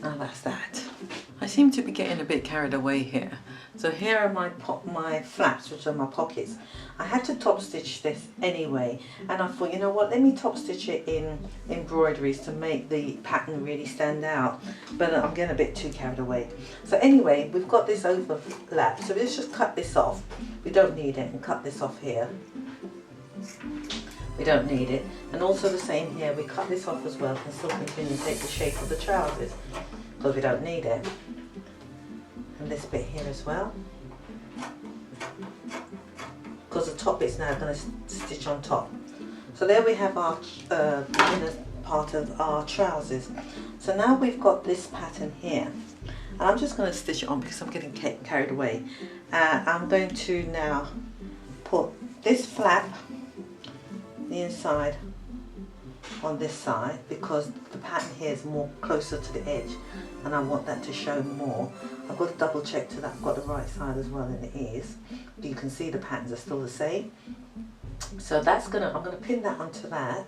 Now that's that. I seem to be getting a bit carried away here. So here are my flaps, which are my pockets. I had to top stitch this anyway, and I thought, you know what, let me top stitch it in embroideries to make the pattern really stand out, but I'm getting a bit too carried away. So anyway, we've got this overlap, so let's just cut this off. We don't need it, and cut this off here. We don't need it. And also the same here, we cut this off as well and still continue to take the shape of the trousers because we don't need it. And this bit here as well, because the top bit's now going to stitch on top. So there we have our inner part of our trousers. So now we've got this pattern here, and I'm just going to stitch it on because I'm getting carried away. I'm going to now put this flap, the inside, on this side because the pattern here is more closer to the edge and I want that to show more. I've got to double check that I've got the right side as well, and it is. You can see the patterns are still the same. So that's I'm gonna pin that onto that.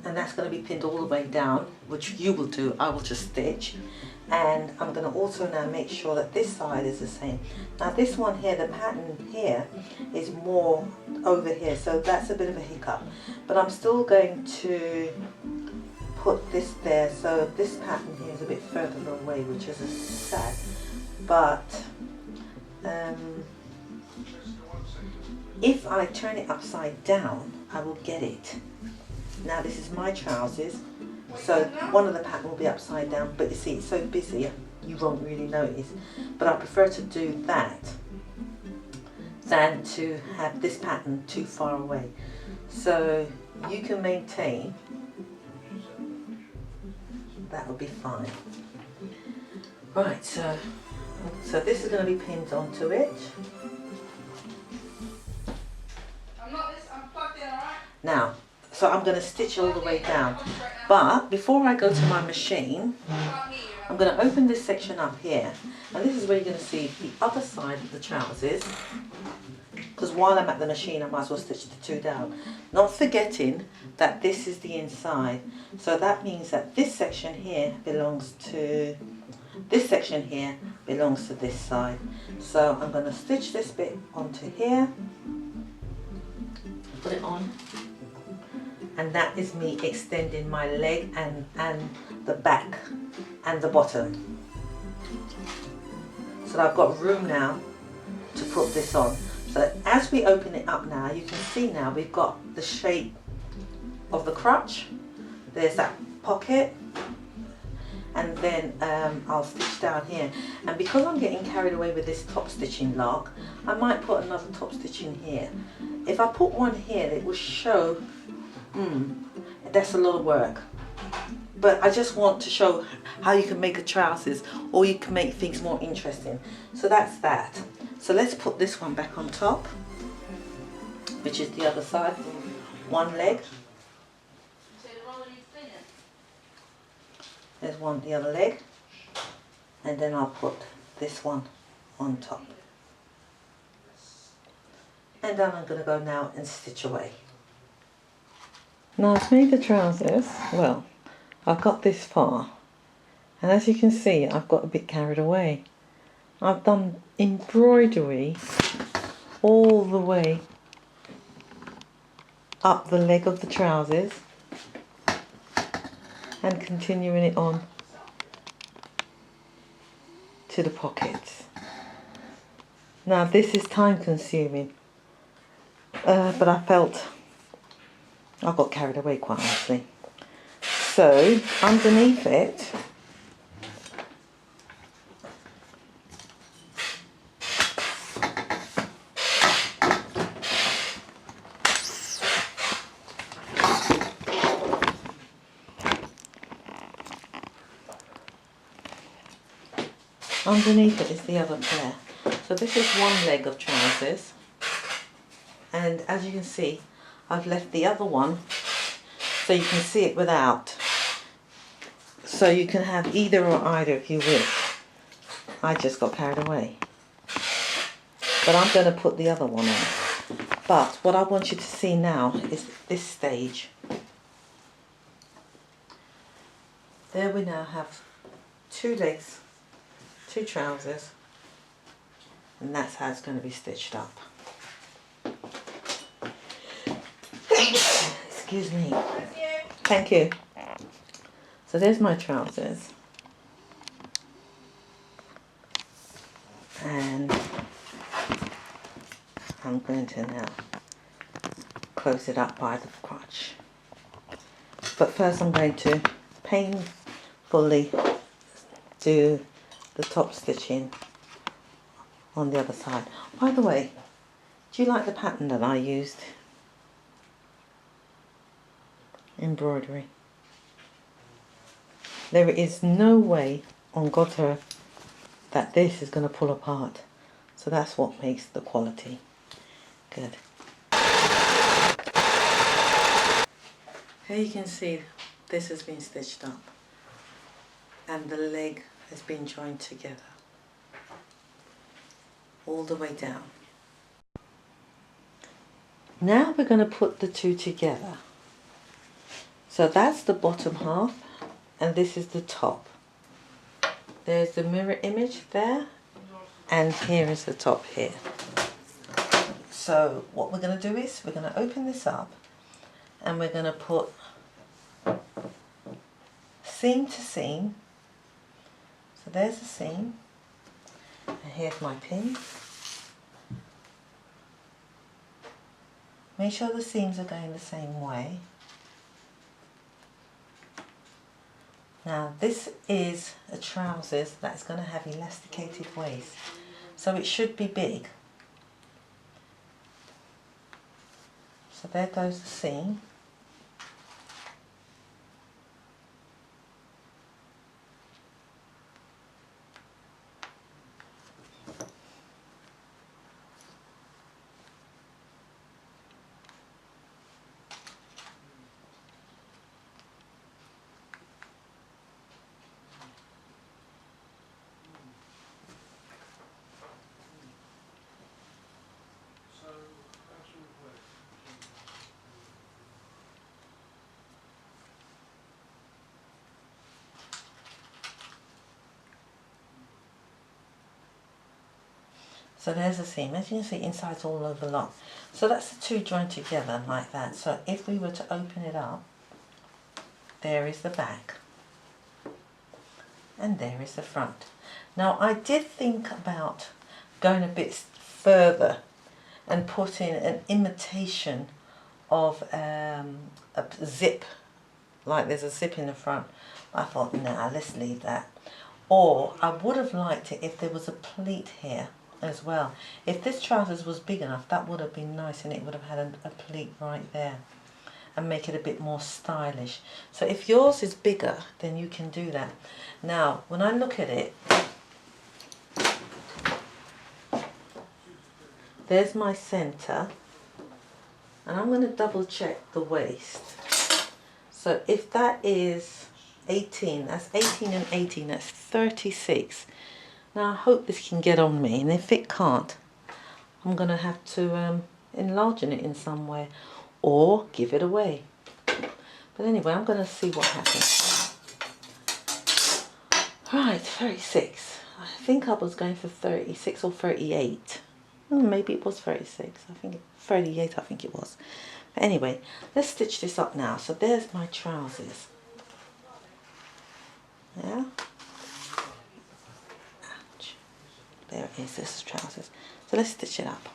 And that's going to be pinned all the way down, which you will do. I will just stitch, and I'm going to also now make sure that this side is the same. Now this one here, the pattern here is more over here, so that's a bit of a hiccup, but I'm still going to put this there, so this pattern here is a bit further away, which is sad, but if I turn it upside down, I will get it. Now this is my trousers, so one of the pattern will be upside down, but you see it's so busy you won't really notice. But I prefer to do that than to have this pattern too far away. So you can maintain, that will be fine. Right, so this is going to be pinned onto it. Now, so I'm going to stitch all the way down, but before I go to my machine, I'm going to open this section up here, and this is where you're going to see the other side of the trousers, because while I'm at the machine I might as well stitch the two down, not forgetting that this is the inside. So that means that this section here belongs to this section here, belongs to this side. So I'm going to stitch this bit onto here, put it on, and that is me extending my leg and the back and the bottom. So I've got room now to put this on. So as we open it up now, you can see now we've got the shape of the crotch. There's that pocket, and then I'll stitch down here. And because I'm getting carried away with this top stitching lark, I might put another top stitch in here. If I put one here, it will show, that's a lot of work. But I just want to show how you can make a trousers, or you can make things more interesting. So that's that. So let's put this one back on top, which is the other side, one leg. There's the other leg, and then I'll put this one on top. And then I'm going to go now and stitch away. Now I've made the trousers, well, I've got this far, and as you can see I've got a bit carried away. I've done embroidery all the way up the leg of the trousers and continuing it on to the pockets. Now this is time consuming, but I felt I got carried away, quite honestly. So underneath it, is the other pair. So this is one leg of trousers, and as you can see I've left the other one so you can see it without. So you can have either or either if you wish. I just got carried away. But I'm going to put the other one on. But what I want you to see now is this stage. There we now have 2 legs, 2 trousers, and that's how it's going to be stitched up. Excuse me. Thank you. So there's my trousers. And I'm going to now close it up by the crotch. But first I'm going to painfully do the top stitching on the other side. By the way, do you like the pattern that I used? Embroidery. There is no way on God's earth that this is going to pull apart. So that's what makes the quality good. Here you can see this has been stitched up and the leg has been joined together all the way down. Now we're going to put the two together. So that's the bottom half and this is the top. There's the mirror image there and here is the top here. So what we're going to do is we're going to open this up and we're going to put seam to seam. So there's the seam and here's my pin. Make sure the seams are going the same way. Now this is a trousers that's going to have elasticated waist, so it should be big. So there goes the seam. So there's the seam. As you can see, inside's all overlocked. So that's the two joined together like that. So if we were to open it up, there is the back. And there is the front. Now I did think about going a bit further and putting an imitation of a zip. Like there's a zip in the front. I thought, nah, let's leave that. Or I would have liked it if there was a pleat here as well. If this trousers was big enough, that would have been nice and it would have had a pleat right there and make it a bit more stylish. So if yours is bigger, then you can do that. Now when I look at it, there's my center and I'm going to double check the waist. So if that is 18, that's 18 and 18, that's 36. Now I hope this can get on me, and if it can't, I'm going to have to enlarge it in some way or give it away. But anyway, I'm going to see what happens. Right, 36. I think I was going for 36 or 38. Maybe it was 36. I think 38 I think it was. But anyway, let's stitch this up now. So there's my trousers. Yeah. Ouch. There it is, this is trousers. So let's stitch it up.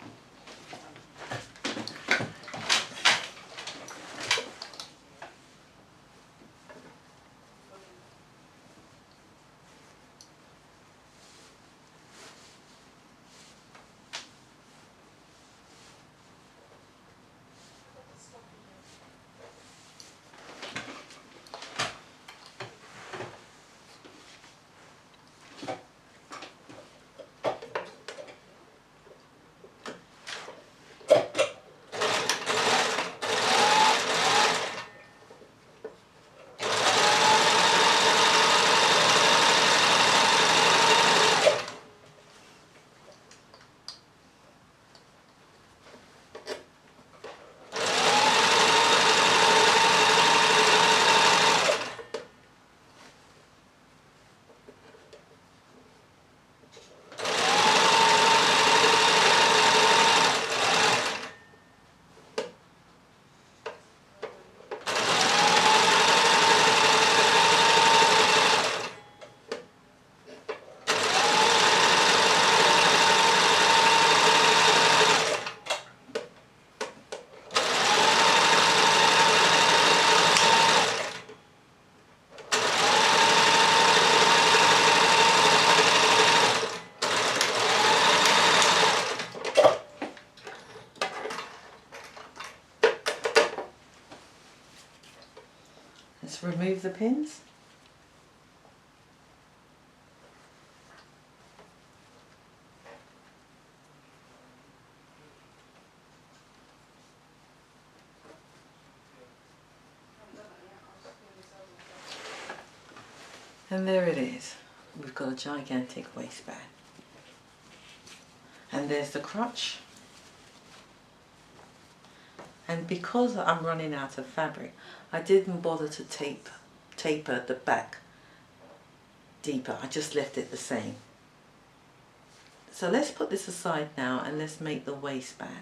Let's remove the pins. And there it is. We've got a gigantic waistband. And there's the crotch. And because I'm running out of fabric, I didn't bother to taper the back deeper. I just left it the same. So let's put this aside now and let's make the waistband.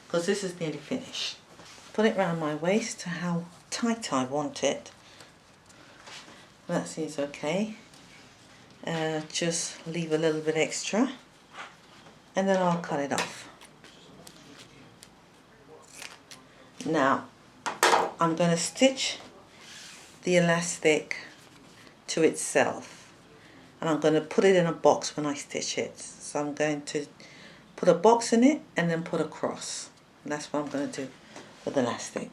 Because this is nearly finished. Put it around my waist to how tight I want it. That seems okay. Just leave a little bit extra and then I'll cut it off. Now I'm going to stitch the elastic to itself and I'm going to put it in a box when I stitch it. So I'm going to put a box in it and then put a cross. And that's what I'm going to do with the elastic.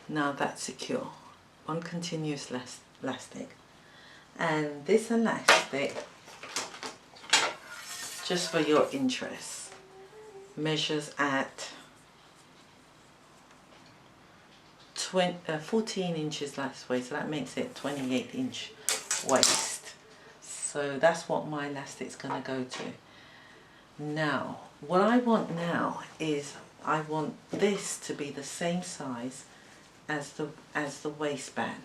Now that's secure. One continuous elastic. And this elastic, just for your interest, measures at 14 inches this way, so that makes it 28-inch waist. So that's what my elastic's going to go to. Now, what I want now is I want this to be the same size as the waistband.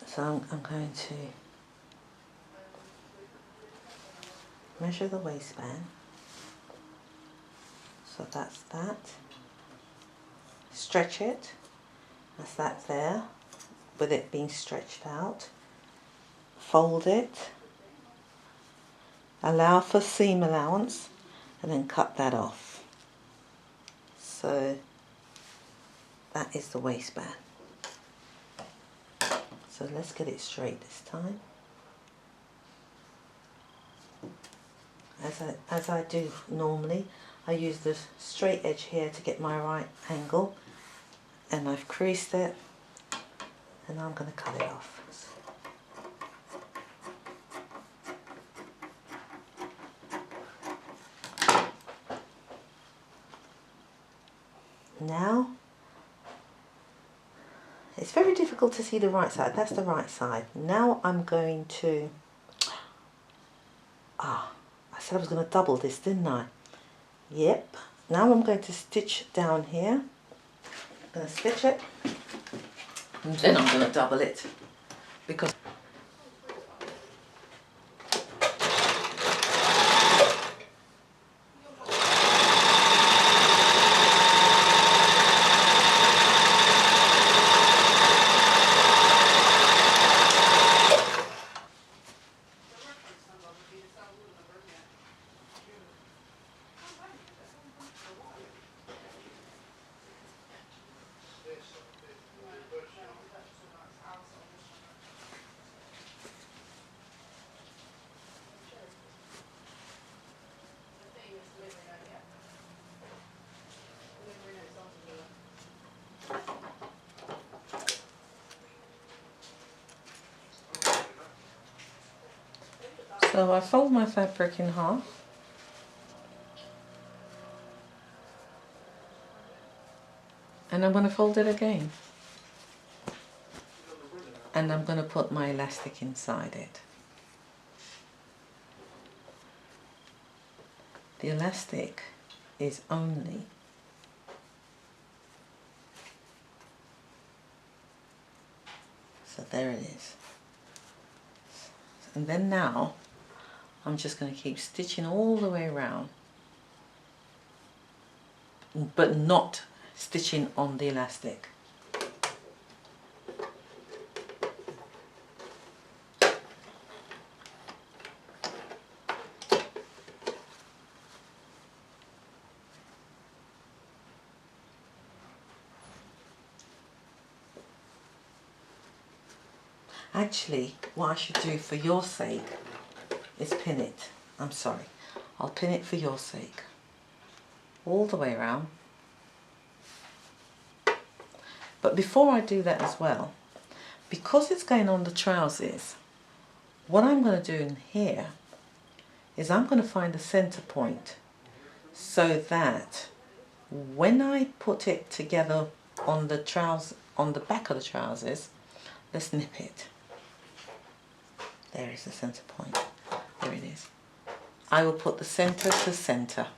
So I'm going to measure the waistband. So that's that. Stretch it, as that there, with it being stretched out. Fold it. Allow for seam allowance, and then cut that off. So that is the waistband. So let's get it straight this time. As I do normally, I use the straight edge here to get my right angle, and I've creased it, and I'm going to cut it off. Now, it's very difficult to see the right side. That's the right side. Now I'm going to, I said I was going to double this, didn't I? Yep. Now I'm going to stitch down here. I'm going to stitch it, and then I'm going to double it, because so I fold my fabric in half, and I'm going to fold it again, and I'm going to put my elastic inside it. The elastic is only so there it is. And then now I'm just going to keep stitching all the way around, but not stitching on the elastic. Actually, what I should do for your sake is pin it. I'm sorry. I'll pin it for your sake. All the way around. But before I do that as well, because it's going on the trousers, what I'm going to do in here is I'm going to find the center point so that when I put it together on the on the back of the trousers, let's nip it. There is the center point. There it is. I will put the center to center.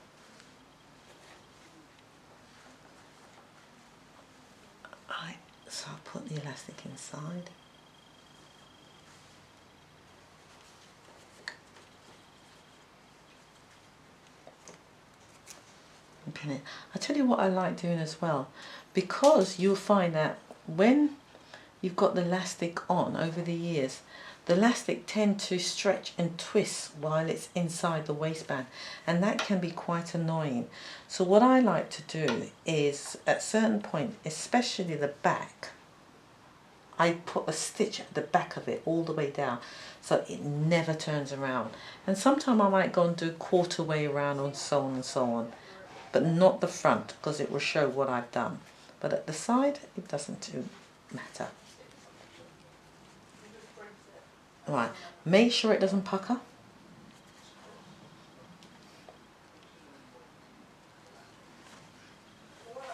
Right, so I'll put the elastic inside. And pin it. I tell you what I like doing as well, because you'll find that when you've got the elastic on over the years, the elastic tends to stretch and twist while it's inside the waistband, and that can be quite annoying. So what I like to do is at certain point, especially the back, I put a stitch at the back of it all the way down so it never turns around. And sometimes I might go and do quarter way around and so on, but not the front, because it will show what I've done. But at the side, it doesn't matter. Right, make sure it doesn't pucker.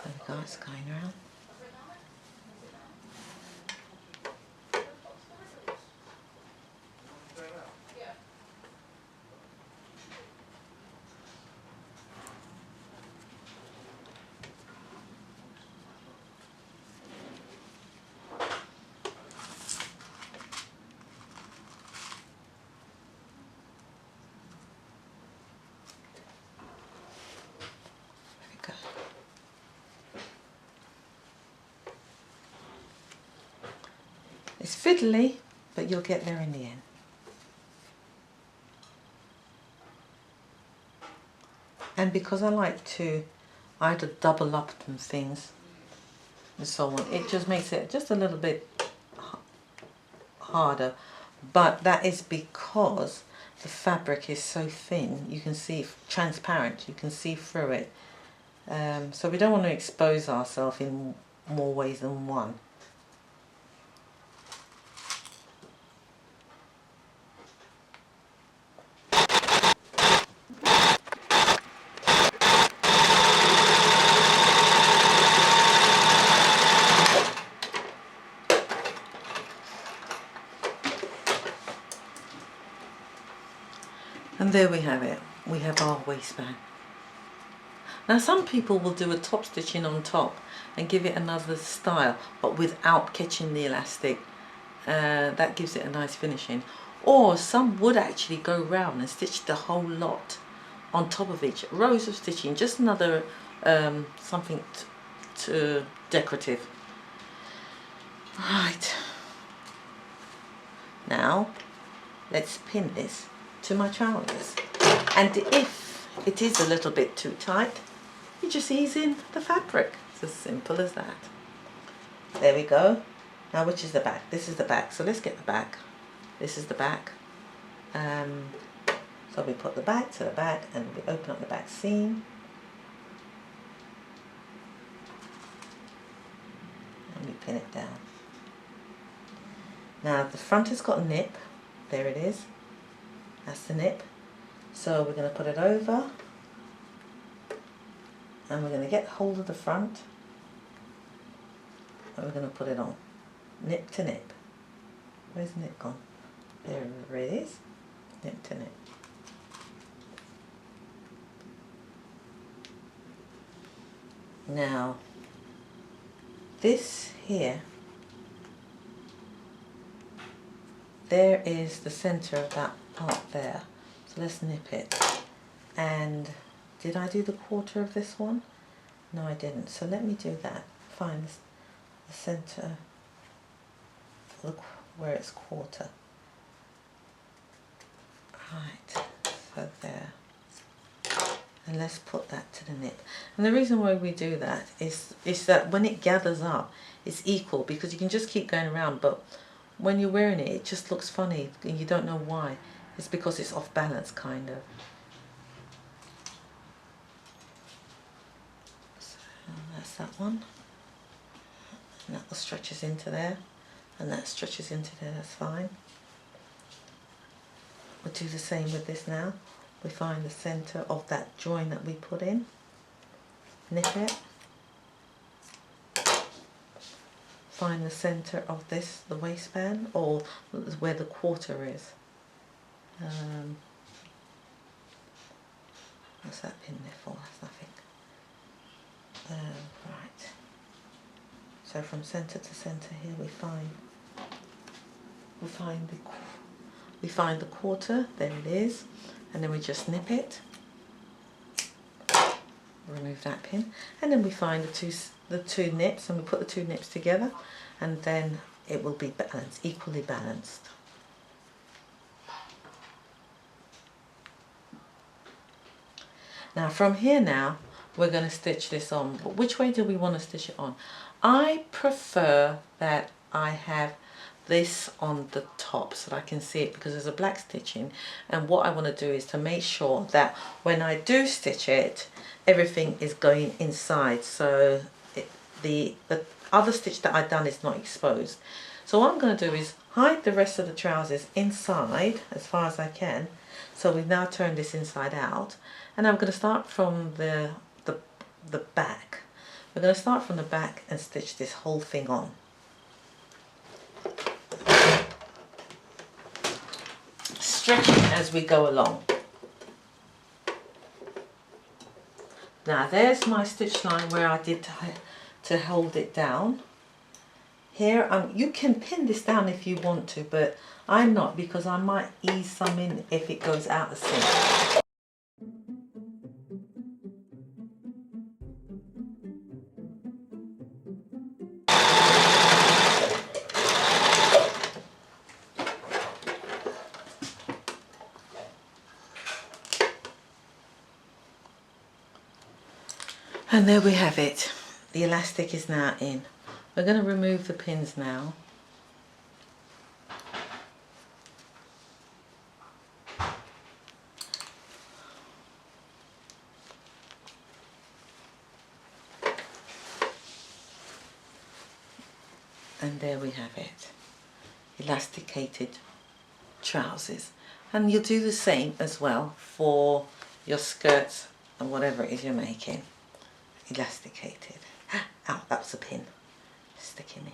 There we go, it's going around. It's fiddly, but you'll get there in the end. And because I like to either double up some things and so on, it just makes it just a little bit harder. But that is because the fabric is so thin, you can see, transparent, you can see through it. So we don't want to expose ourselves in more ways than one. And there we have it. We have our waistband. Now some people will do a top stitching on top and give it another style, but without catching the elastic. That gives it a nice finishing. Or some would actually go round and stitch the whole lot on top of each. Rows of stitching, just another something to decorative. Right. Now let's pin this to my trousers. And if it is a little bit too tight, you just ease in the fabric. It's as simple as that. There we go. Now which is the back? This is the back. So let's get the back. This is the back. So we put the back to the back and we open up the back seam. And we pin it down. Now the front has got a nip. There it is. That's the nip. So we're going to put it over and we're going to get hold of the front and we're going to put it on, nip to nip. Where's knit gone? There it is. Knit to knit. Now, this here, there is the center of that part there. So let's nip it. And did I do the quarter of this one? No, I didn't. So let me do that. Find the center, look where it's quarter. Right, so there. And let's put that to the nip. And the reason why we do that is that when it gathers up, it's equal, because you can just keep going around, but when you're wearing it, it just looks funny and you don't know why. It's because it's off balance, kind of. So that's that one. And that stretches into there. And that stretches into there, that's fine. We'll do the same with this now. We find the center of that join that we put in, nip it, find the center of this, the waistband, or where the quarter is. What's that pin there for? That's nothing. Right. So from center to center here we find the quarter. There it is. And then we just nip it, remove that pin, and then we find the two nips, and we put the two nips together, and then it will be balanced, equally balanced. Now from here now, we're going to stitch this on, but which way do we want to stitch it on? I prefer that I have this on the top so that I can see it, because there's a black stitching, and what I want to do is to make sure that when I do stitch it, everything is going inside, so the other stitch that I've done is not exposed. So what I'm going to do is hide the rest of the trousers inside as far as I can. So we've now turned this inside out, and I'm going to start from the back. We're going to start from the back and stitch this whole thing on. Stretching as we go along. Now there's my stitch line where I did to hold it down. Here you can pin this down if you want to, but I'm not, because I might ease some in if it goes out of sync. And there we have it. The elastic is now in. We're going to remove the pins now. And there we have it. Elasticated trousers. And you'll do the same as well for your skirts and whatever it is you're making. Elasticated. Ow, that's a pin sticking in.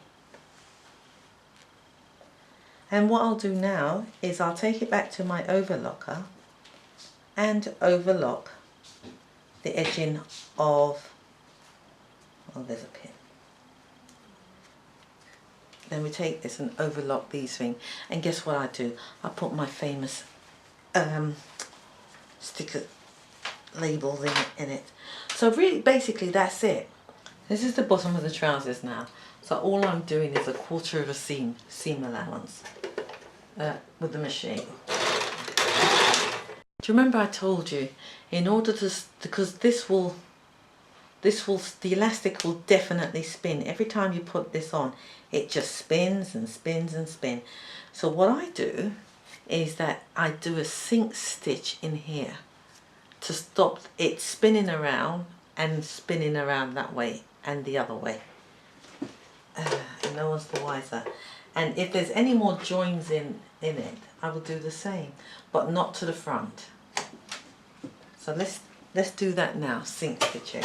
And what I'll do now is I'll take it back to my overlocker and overlock the edging of, oh, there's a pin. Then we take this and overlock these things, and guess what I do? I put my famous sticker labels in it. So really, basically, that's it. This is the bottom of the trousers now. So all I'm doing is a quarter of a seam allowance with the machine. Do you remember I told you, in order to, because the elastic will definitely spin. Every time you put this on, it just spins and spins and spins. So what I do is that I do a sink stitch in here to stop it spinning around and spinning around that way and the other way. And no one's the wiser. And if there's any more joins in it, I will do the same, but not to the front. So let's do that now, sink stitching.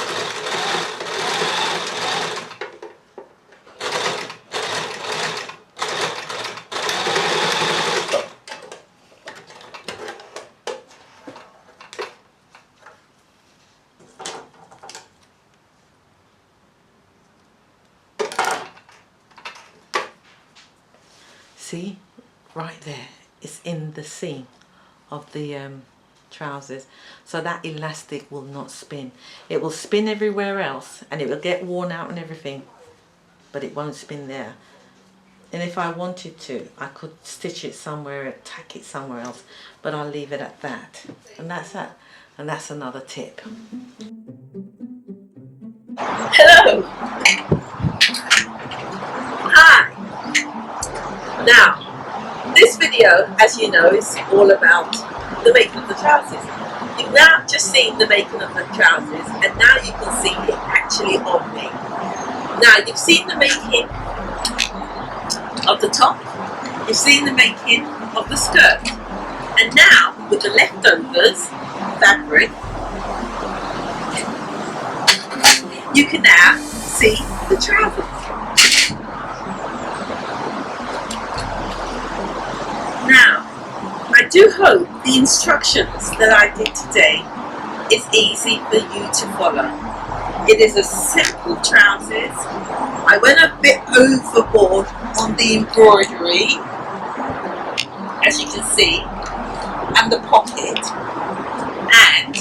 See, right there, it's in the seam of the trousers, so that elastic will not spin. It will spin everywhere else and it will get worn out and everything, but it won't spin there. And if I wanted to, I could stitch it somewhere, tack it somewhere else, but I'll leave it at that. And that's that. And that's another tip. Hello! Hi! Now, this video, as you know, is all about the making of the trousers. You've now just seen the making of the trousers, and now you can see it actually on me. Now, you've seen the making of the top, you've seen the making of the skirt, and now with the leftovers fabric, you can now see the trousers. Now, I do hope the instructions that I did today is easy for you to follow. It is a simple trousers. I went a bit overboard on the embroidery, as you can see, and the pocket, and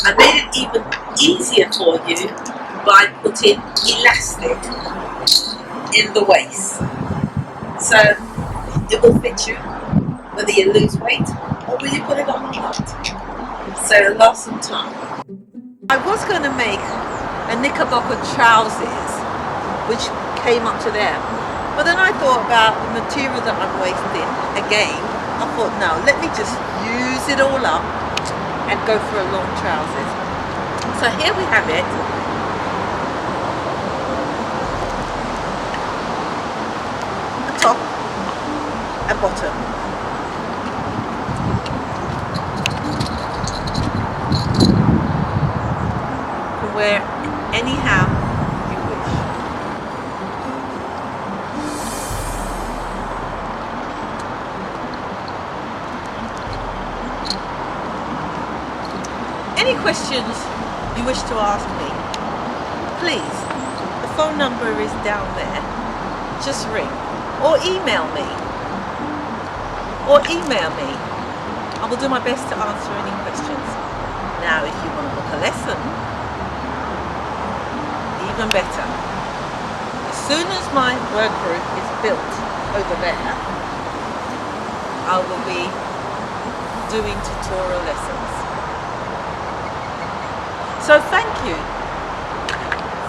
I made it even easier for you by putting elastic in the waist, so it will fit you whether you lose weight or whether you put it on or not, so it'll last some time. I was going to make a knickerbocker trousers which came up to there, but then I thought about the material that I'm wasting again. I thought, no, let me just use it all up and go for a long trousers. So here we have it. The top and bottom. Can wear anyhow you wish. Any questions you wish to ask me, please, the phone number is down there. Just ring or email me. I will do my best to answer any questions. Now, if you want to book a lesson, even better. As soon as my work group is built over there, I will be doing tutorial lessons. So thank you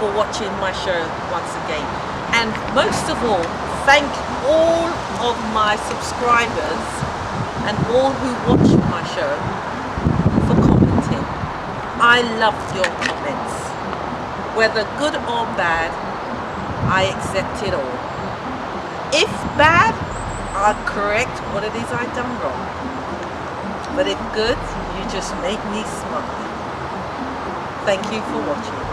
for watching my show once again, and most of all, thank all of my subscribers and all who watch my show for commenting. I love your comments, whether good or bad. I accept it all. If bad, I'll correct what it is I've done wrong, but if good, you just make me smile. Thank you for watching.